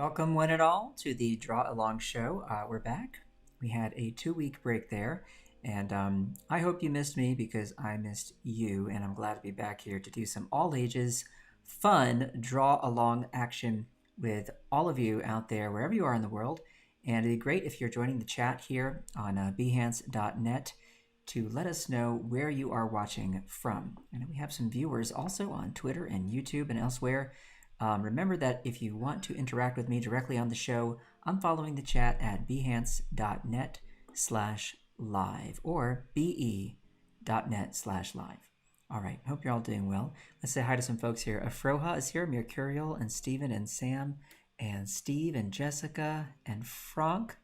Welcome one and all to the Draw Along Show. We're back. We had a 2-week break there, and I hope you missed me because I missed you, and I'm glad to be back here to do some all-ages fun draw along action with all of you out there, wherever you are in the world. And it'd be great if you're joining the chat here on behance.net to let us know where you are watching from. And we have some viewers also on Twitter and YouTube and elsewhere. Remember that if you want to interact with me directly on the show, I'm following the chat at behance.net/live or be.net/live. All right, hope you're all doing well. Let's say hi to some folks here. Afroha is here, Mercurial and Stephen and Sam and Steve and Jessica and Franck.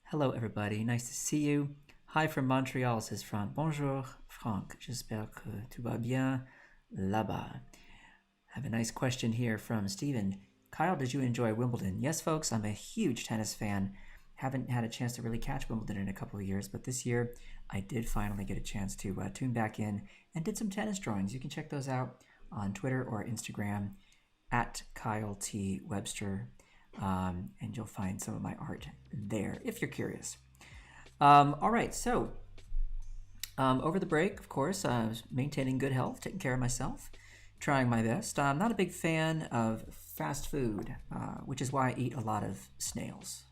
Hello, everybody. Nice to see you. Hi from Montreal, says Franck. Bonjour, Franck. J'espère que tout va bien là-bas. Have a nice question here from Steven. Kyle, did you enjoy Wimbledon? Yes, folks, I'm a huge tennis fan. Haven't had a chance to really catch Wimbledon in a couple of years, but this year I did finally get a chance to tune back in and did some tennis drawings. You can check those out on Twitter or Instagram at Kyle T. Webster, and you'll find some of my art there if you're curious. All right, so over the break, of course, I was maintaining good health, taking care of myself, trying my best. I'm not a big fan of fast food, which is why I eat a lot of snails.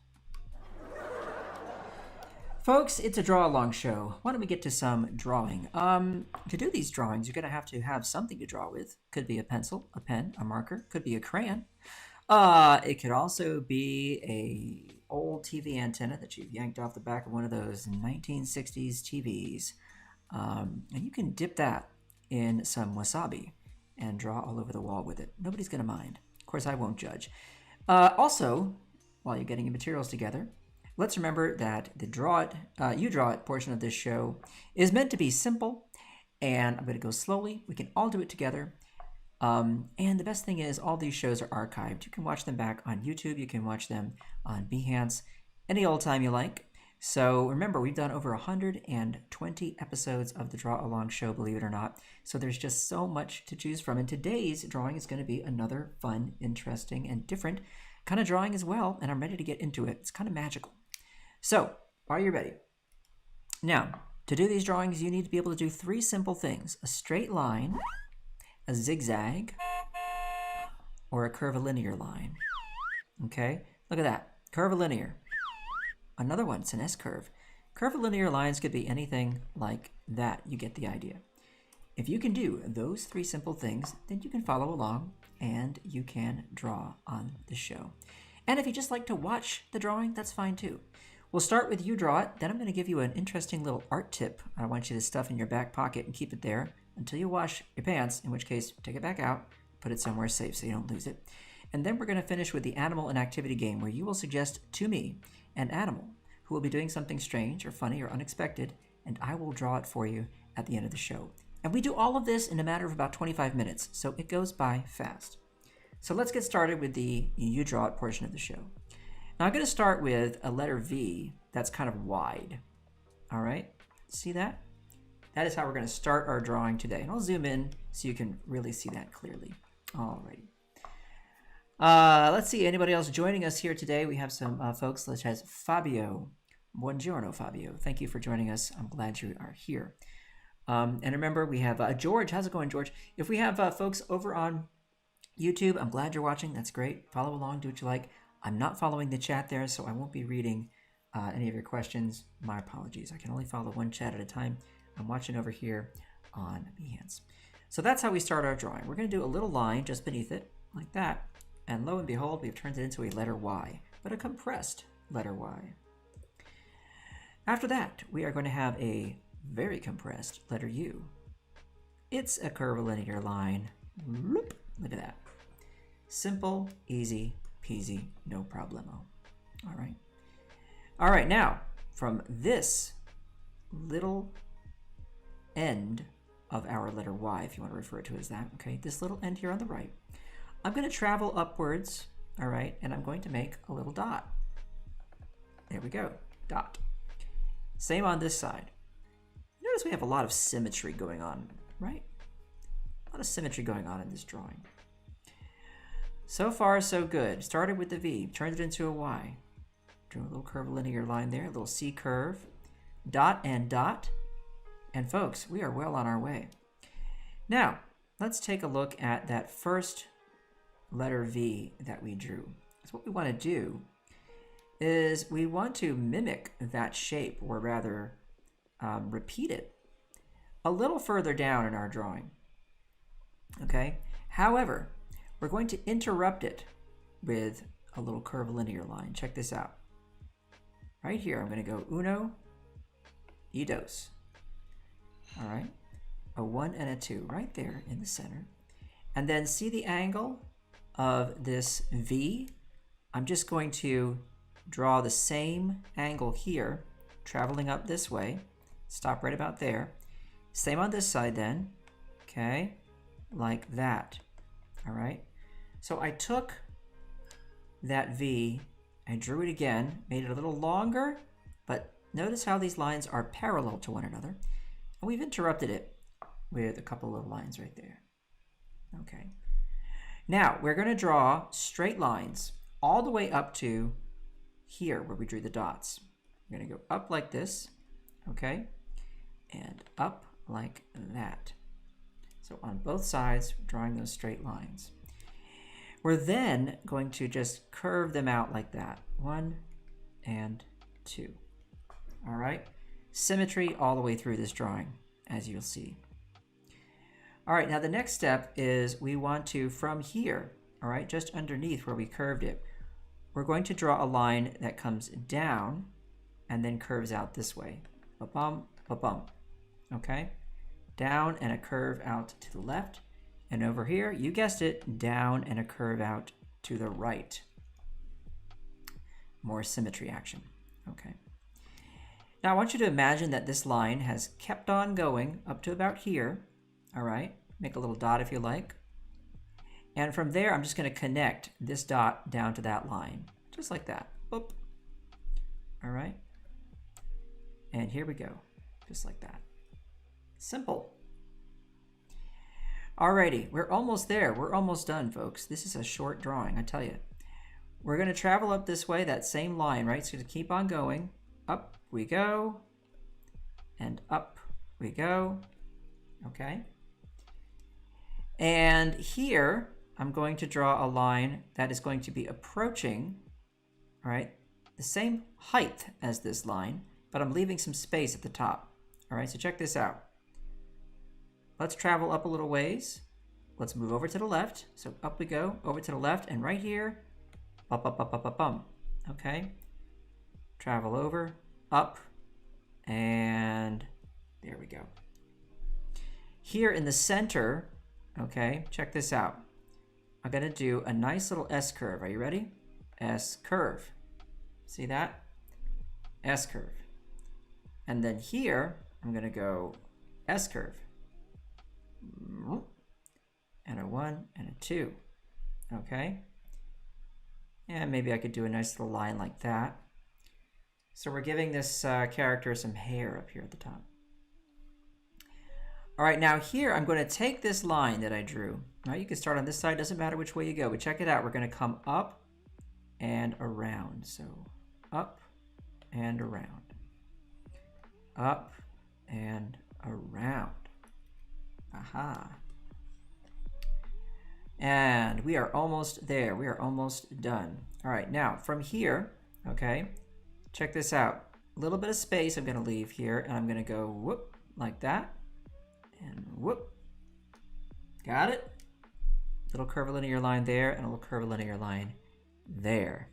Folks, it's a draw along show. Why don't we get to some drawing? To do these drawings, you're going to have something to draw with. Could be a pencil, a pen, a marker. Could be a crayon. It could also be a old TV antenna that you've yanked off the back of one of those 1960s TVs. And you can dip that in some wasabi and draw all over the wall with it. Nobody's going to mind. Of course, I won't judge. Also, while you're getting your materials together, let's remember that the you draw it portion of this show is meant to be simple, and I'm going to go slowly. We can all do it together. And the best thing is all these shows are archived. You can watch them back on YouTube. You can watch them on Behance any old time you like. So remember, we've done over 120 episodes of the Draw Along Show, believe it or not. So there's just so much to choose from. And today's drawing is going to be another fun, interesting, and different kind of drawing as well. And I'm ready to get into it. It's kind of magical. So, are you ready? Now, to do these drawings, you need to be able to do 3 simple things: a straight line, a zigzag, or a curvilinear line. Okay, look at that, curvilinear. Another one, it's an S-curve. Curvilinear lines could be anything like that. You get the idea. If you can do those 3 simple things, then you can follow along and you can draw on the show. And if you just like to watch the drawing, that's fine too. We'll start with you draw it, then I'm going to give you an interesting little art tip I want you to stuff in your back pocket and keep it there until you wash your pants, in which case take it back out, put it somewhere safe so you don't lose it. And then we're going to finish with the animal and activity game, where you will suggest to me an animal who will be doing something strange or funny or unexpected, and I will draw it for you at the end of the show. And we do all of this in a matter of about 25 minutes, so it goes by fast. So let's get started with the you draw it portion of the show. Now I'm going to start with a letter V that's kind of wide. All right, see that? That is how we're going to start our drawing today. And I'll zoom in so you can really see that clearly. All righty. Let's see, anybody else joining us here today? We have some folks such as Fabio. Buongiorno, Fabio. Thank you for joining us. I'm glad you are here. And remember, we have George. How's it going, George? If we have folks over on YouTube, I'm glad you're watching. That's great. Follow along, do what you like. I'm not following the chat there, so I won't be reading any of your questions. My apologies. I can only follow one chat at a time. I'm watching over here on Behance. So that's how we start our drawing. We're going to do a little line just beneath it, like that. And lo and behold, we've turned it into a letter Y, but a compressed letter Y. After that, we are going to have a very compressed letter U. It's a curvilinear line. Look at that. Simple, easy peasy, no problemo. All right. All right, now, from this little end of our letter Y, if you want to refer to it as that, okay, this little end here on the right, I'm going to travel upwards, all right, and I'm going to make a little dot. There we go, dot. Same on this side. Notice we have a lot of symmetry going on, right? A lot of symmetry going on in this drawing. So far, so good. Started with the V, turned it into a Y. Drew a little curvilinear line there, a little C curve, dot and dot. And folks, we are well on our way. Now, let's take a look at that first letter V that we drew. So what we want to do is we want to mimic that shape, or rather repeat it a little further down in our drawing. Okay? However, we're going to interrupt it with a little curvilinear line. Check this out. Right here, I'm going to go uno y dos. All right? A 1 and a 2 right there in the center. And then see the angle of this V? I'm just going to draw the same angle here, traveling up this way. Stop right about there. Same on this side then. Okay? Like that. All right? So I took that V, I drew it again, made it a little longer, but notice how these lines are parallel to one another. And we've interrupted it with a couple of lines right there. Okay. Now, we're going to draw straight lines all the way up to here where we drew the dots. We're going to go up like this, okay, and up like that. So on both sides, drawing those straight lines. We're then going to just curve them out like that. 1 and 2. All right? Symmetry all the way through this drawing, as you'll see. All right, now the next step is we want to, from here, all right, just underneath where we curved it, we're going to draw a line that comes down and then curves out this way. Ba-bum, ba-bum. Okay? Down and a curve out to the left. And over here, you guessed it, down and a curve out to the right. More symmetry action. Okay. Now I want you to imagine that this line has kept on going up to about here. All right. Make a little dot if you like. And from there, I'm just going to connect this dot down to that line. Just like that. Boop. All right. And here we go. Just like that. Simple. Alrighty, we're almost there. We're almost done, folks. This is a short drawing, I tell you. We're going to travel up this way, that same line, right? So to keep on going. Up we go. And up we go. Okay. And here, I'm going to draw a line that is going to be approaching, all right, the same height as this line, but I'm leaving some space at the top. All right, so check this out. Let's travel up a little ways. Let's move over to the left. So up we go, over to the left, and right here, up, up, up, up, up, up. Okay. Travel over, up, and there we go. Here in the center, okay, check this out. I'm going to do a nice little S curve. Are you ready? S curve. See that? S curve. And then here, I'm going to go S curve. And a 1 and a 2. Okay? And maybe I could do a nice little line like that. So we're giving this character some hair up here at the top. All right, now here I'm going to take this line that I drew. Now you can start on this side, doesn't matter which way you go, but check it out. We're going to come up and around. So up and around. Up and around. Aha. And we are almost there. We are almost done. All right, now from here, okay, check this out. A little bit of space I'm going to leave here, and I'm going to go whoop like that, and whoop. Got it? Little curvilinear line there, and a little curvilinear line there.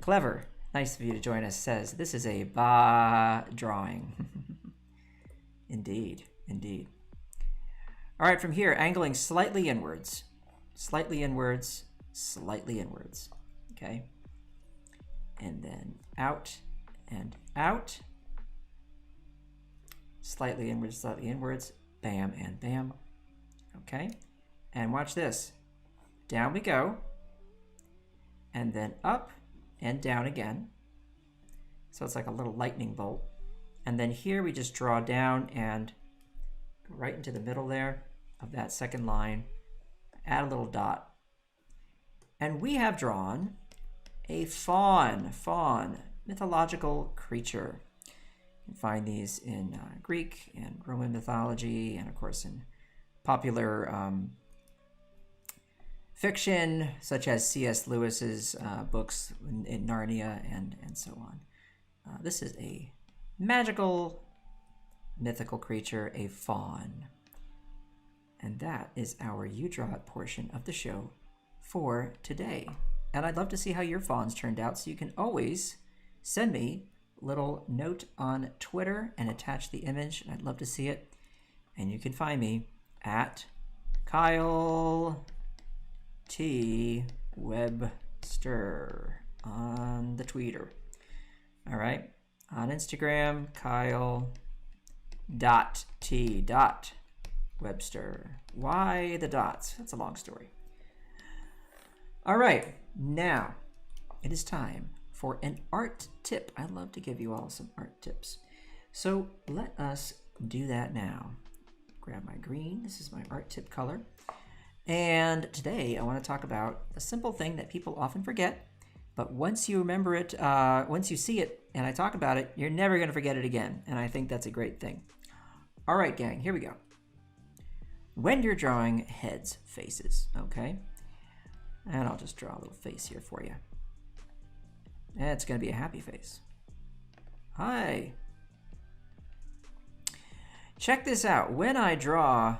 Clever. Nice of you to join us. Says this is a ba drawing. Indeed, indeed. All right, from here, angling slightly inwards, slightly inwards, slightly inwards, okay? And then out and out, slightly inwards, bam and bam, okay? And watch this. Down we go, and then up and down again. So it's like a little lightning bolt. And then here we just draw down and go right into the middle there of that second line, add a little dot. And we have drawn a faun, mythological creature. You can find these in Greek and Roman mythology, and of course in popular fiction, such as C.S. Lewis's books in Narnia and so on. This is a magical, mythical creature, a faun. And that is our You Draw It portion of the show for today. And I'd love to see how your fauns turned out, so you can always send me a little note on Twitter and attach the image. I'd love to see it. And you can find me at Kyle T. Webster on the Twitter. All right. On Instagram, Kyle.T. Webster. Why the dots? That's a long story. All right. Now, it is time for an art tip. I'd love to give you all some art tips. So let us do that now. Grab my green. This is my art tip color. And today I want to talk about a simple thing that people often forget, but once you remember it, once you see it and I talk about it, you're never going to forget it again. And I think that's a great thing. All right, gang, here we go. When you're drawing heads, faces, okay? And I'll just draw a little face here for you. And it's going to be a happy face. Hi. Check this out. When I draw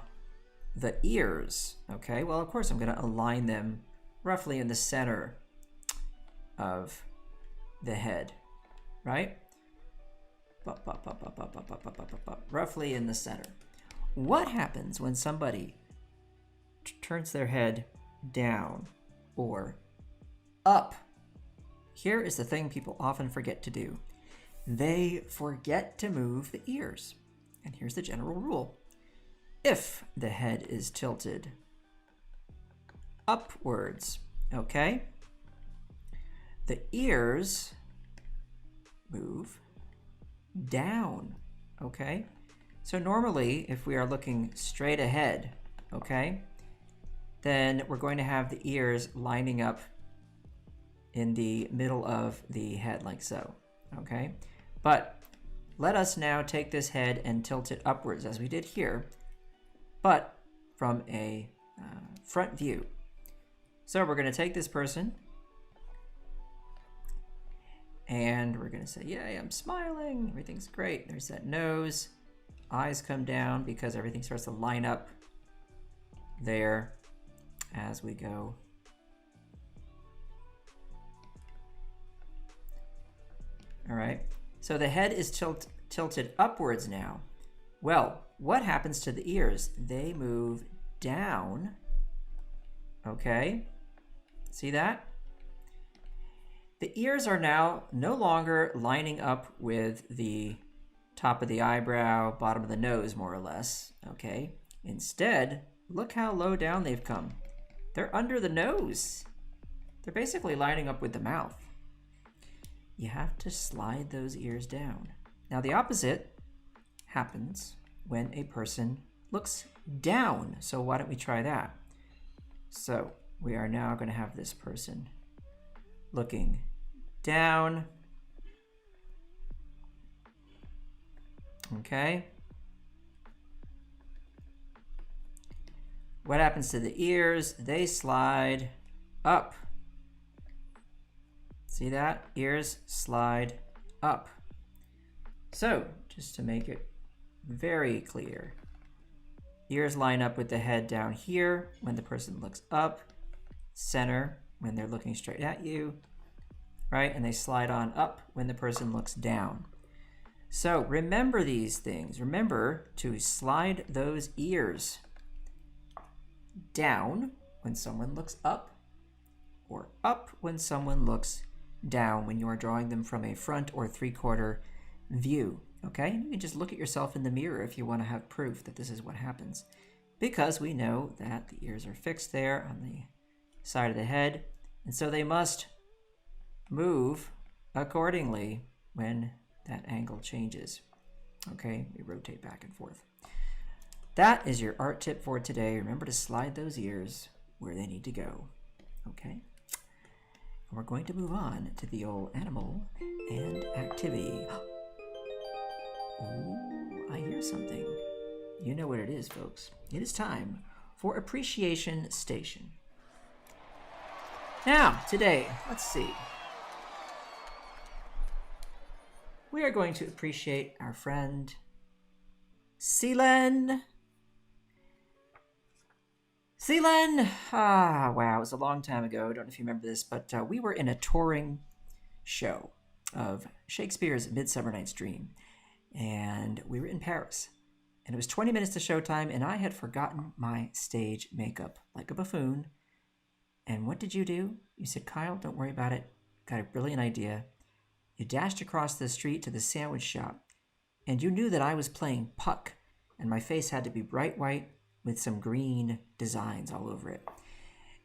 the ears, okay, well, of course, I'm going to align them roughly in the center of the head, right? Roughly in the center. What happens when somebody turns their head down or up? Here is the thing people often forget to do. They forget to move the ears. And here's the general rule. If the head is tilted upwards, okay, the ears move down, okay? So normally, if we are looking straight ahead, okay, then we're going to have the ears lining up in the middle of the head like so, okay? But let us now take this head and tilt it upwards as we did here, but from a front view. So we're going to take this person and we're going to say, yay, I'm smiling, everything's great. There's that nose, eyes come down because everything starts to line up there as we go. All right, so the head is tilted upwards now. Well, what happens to the ears? They move down, okay? See that? The ears are now no longer lining up with the top of the eyebrow, bottom of the nose, more or less, okay? Instead, look how low down they've come. They're under the nose. They're basically lining up with the mouth. You have to slide those ears down. Now the opposite happens when a person looks down. So why don't we try that? So we are now going to have this person looking down. Okay. What happens to the ears? They slide up. See that? Ears slide up. So, just to make it very clear, ears line up with the head down here when the person looks up, center when they're looking straight at you, right? And they slide on up when the person looks down. So remember these things. Remember to slide those ears down when someone looks up, or up when someone looks down when you are drawing them from a front or three-quarter view, okay? You can just look at yourself in the mirror if you want to have proof that this is what happens, because we know that the ears are fixed there on the side of the head, and so they must move accordingly when that angle changes. Okay, we rotate back and forth. That is your art tip for today. Remember to slide those ears where they need to go. Okay, And we're going to move on to the old animal and activity. Ooh, I hear something. You know what it is, folks. It is time for Appreciation Station. Now, today, let's see. We are going to appreciate our friend, Seelen. Seelen! Ah, wow, it was a long time ago. I don't know if you remember this, but we were in a touring show of Shakespeare's Midsummer Night's Dream, and we were in Paris. And it was 20 minutes to showtime, and I had forgotten my stage makeup like a buffoon. And what did you do? You said, Kyle, don't worry about it. Got a brilliant idea. You dashed across the street to the sandwich shop, and you knew that I was playing Puck, and my face had to be bright white with some green designs all over it.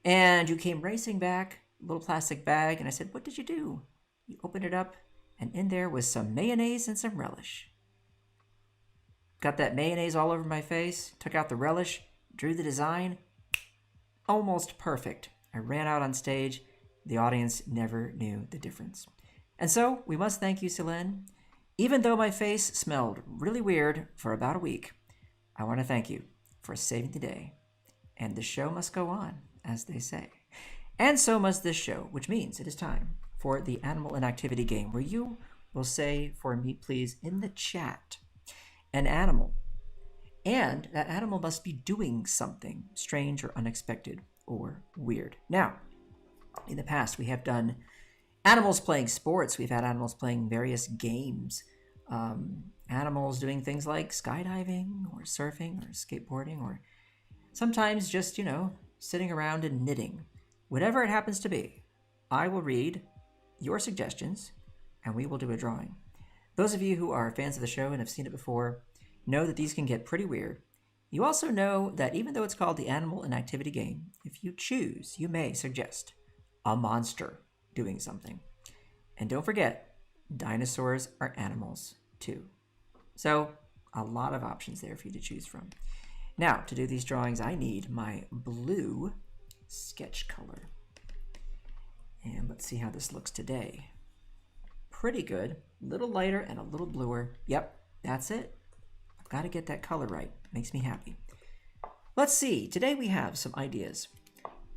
And you came racing back, a little plastic bag, and I said, what did you do? You opened it up, and in there was some mayonnaise and some relish. Got that mayonnaise all over my face, took out the relish, drew the design. Almost perfect. I ran out on stage. The audience never knew the difference. And so we must thank you, Seelen. Even though my face smelled really weird for about a week, I want to thank you for saving the day. And the show must go on, as they say. And so must this show, which means it is time for the Animal Inactivity game, where you will say for me, please, in the chat, an animal. And that animal must be doing something strange or unexpected or weird. Now, in the past, we have done animals playing sports. We've had animals playing various games. Animals doing things like skydiving or surfing or skateboarding, or sometimes just, sitting around and knitting. Whatever it happens to be, I will read your suggestions and we will do a drawing. Those of you who are fans of the show and have seen it before know that these can get pretty weird. You also know that even though it's called the Animal Inactivity game, if you choose, you may suggest a monster doing something. And don't forget, dinosaurs are animals too. So a lot of options there for you to choose from. Now, to do these drawings, I need my blue sketch color. And let's see how this looks today. Pretty good. A little lighter and a little bluer. Yep, that's it. I've got to get that color right. Makes me happy. Let's see. Today we have some ideas.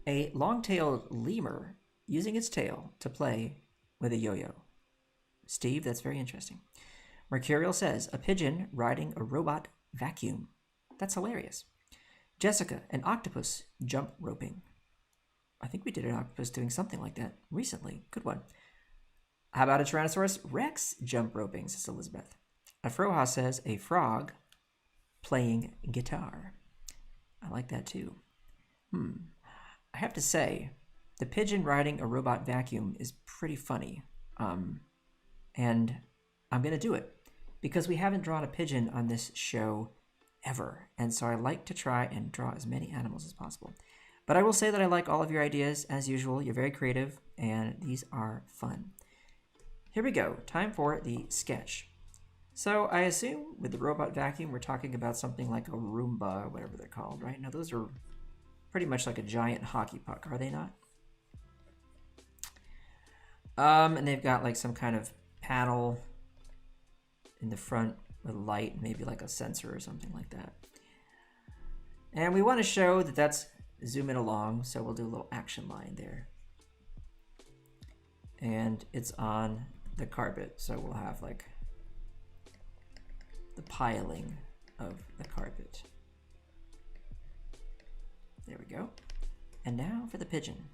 A long-tailed lemur using its tail to play with a yo-yo. Steve, that's very interesting. Mercurial says, a pigeon riding a robot vacuum. That's hilarious. Jessica, an octopus jump roping. I think we did an octopus doing something like that recently. Good one. How about a Tyrannosaurus Rex jump roping, says Elizabeth. Afroha says, a frog playing guitar. I like that too. I have to say, the pigeon riding a robot vacuum is pretty funny. And I'm going to do it because we haven't drawn a pigeon on this show ever. And so I like to try and draw as many animals as possible. But I will say that I like all of your ideas as usual. You're very creative and these are fun. Here we go. Time for the sketch. So I assume with the robot vacuum, we're talking about something like a Roomba or whatever they're called, right? Now those are pretty much like a giant hockey puck, are they not? And they've got like some kind of panel in the front with light, maybe like a sensor or something like that. And we want to show that that's zooming along, so we'll do a little action line there. And it's on the carpet, so we'll have like the piling of the carpet. There we go. And now for the pigeon.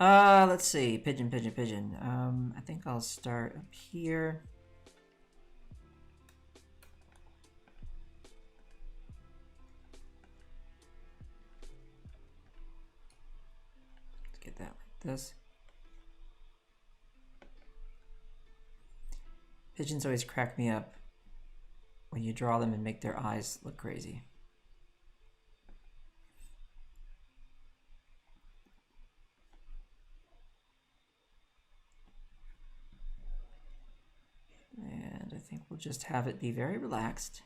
Let's see, pigeon. I think I'll start up here. Let's get that like this. Pigeons always crack me up when you draw them and make their eyes look crazy. And I think we'll just have it be very relaxed.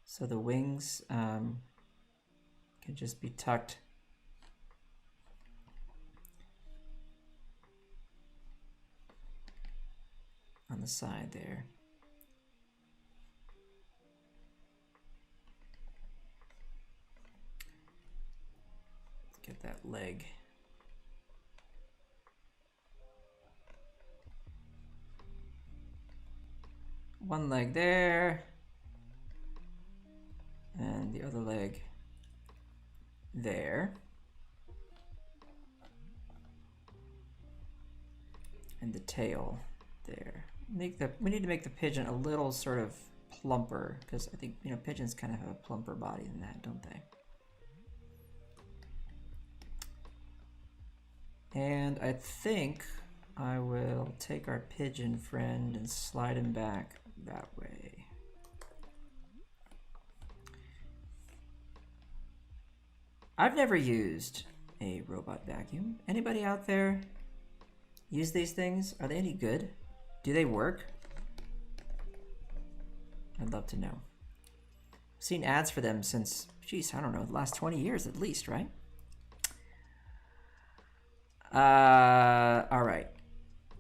So the wings can just be tucked on the side there. Let's get that leg. One leg there, and the other leg there, and the tail there. We need to make the pigeon a little sort of plumper, because I think, you know, pigeons kind of have a plumper body than that, don't they? And I think I will take our pigeon friend and slide him back that way. I've never used a robot vacuum. Anybody out there use these things? Are they any good? Do they work? I'd love to know. I've seen ads for them since, geez, I don't know, the last 20 years at least, right? All right.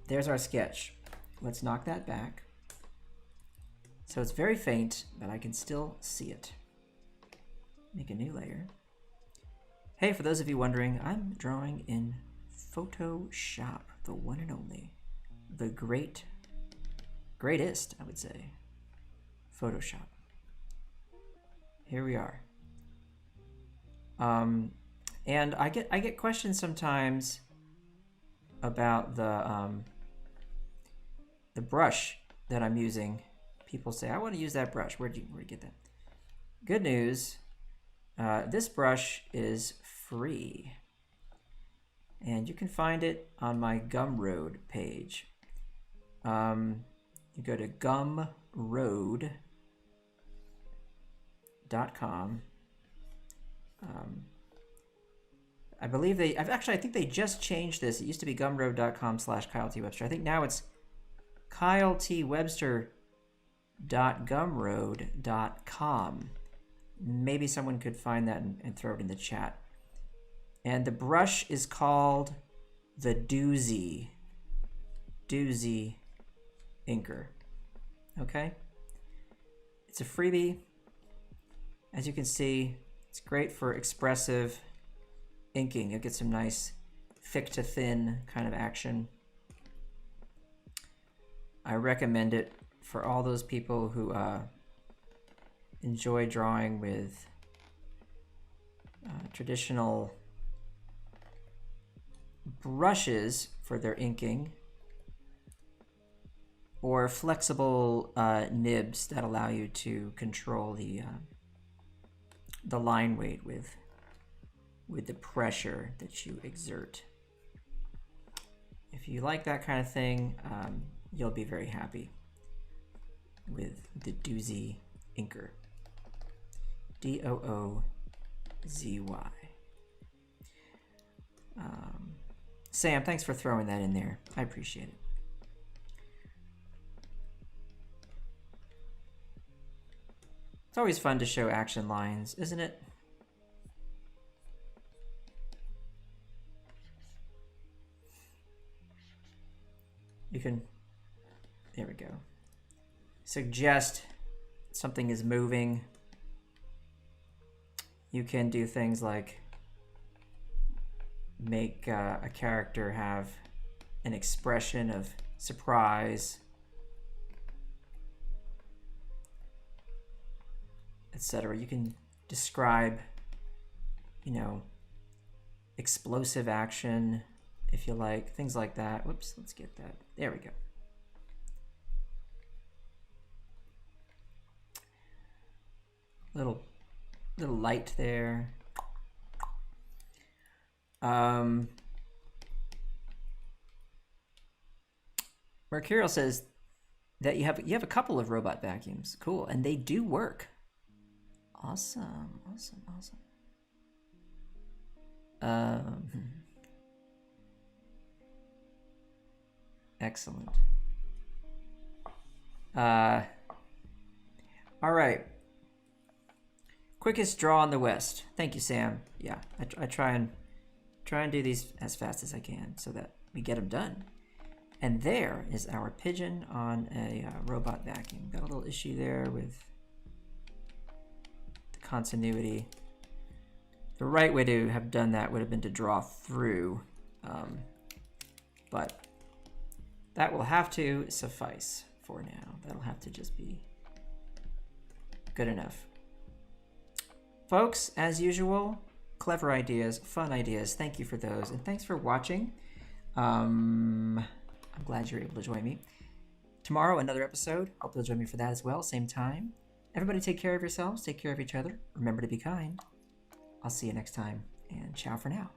There's our sketch. Let's knock that back. So it's very faint, but I can still see it. Make a new layer. Hey, for those of you wondering, I'm drawing in Photoshop, the one and only, the greatest, I would say, Photoshop. Here we are. And I get questions sometimes about the brush that I'm using. People say, I want to use that brush. Where'd you get that? Good news, this brush is free. And you can find it on my Gumroad page. You go to gumroad.com. I believe I think they just changed this. It used to be gumroad.com/KyleTWebster. I think now it's KyleTWebster.gumroad.com. Maybe someone could find that and throw it in the chat. And the brush is called the Doozy Inker. Okay? It's a freebie. As you can see, it's great for expressive inking. You'll get some nice thick to thin kind of action. I recommend it for all those people who enjoy drawing with traditional brushes for their inking, or flexible nibs that allow you to control the line weight with the pressure that you exert. If you like that kind of thing, you'll be very happy with the Doozy Inker. D-O-O-Z-Y. Sam, thanks for throwing that in there. I appreciate it. It's always fun to show action lines, isn't it? You can, there we go. Suggest something is moving. You can do things like make a character have an expression of surprise, etc. You can describe, you know, explosive action if you like, things like that. Whoops, let's get that. There we go. Little light there. Mercurial says that you have a couple of robot vacuums. Cool, and they do work. Awesome, awesome, awesome. Excellent. All right. Quickest draw in the West. Thank you, Sam. Yeah, I try and do these as fast as I can so that we get them done. And there is our pigeon on a robot vacuum. Got a little issue there with the continuity. The right way to have done that would have been to draw through, but that will have to suffice for now. That'll have to just be good enough. Folks, as usual, clever ideas, fun ideas. Thank you for those, and thanks for watching. I'm glad you're able to join me. Tomorrow, another episode. Hope you'll join me for that as well, same time. Everybody take care of yourselves, take care of each other. Remember to be kind. I'll see you next time, and ciao for now.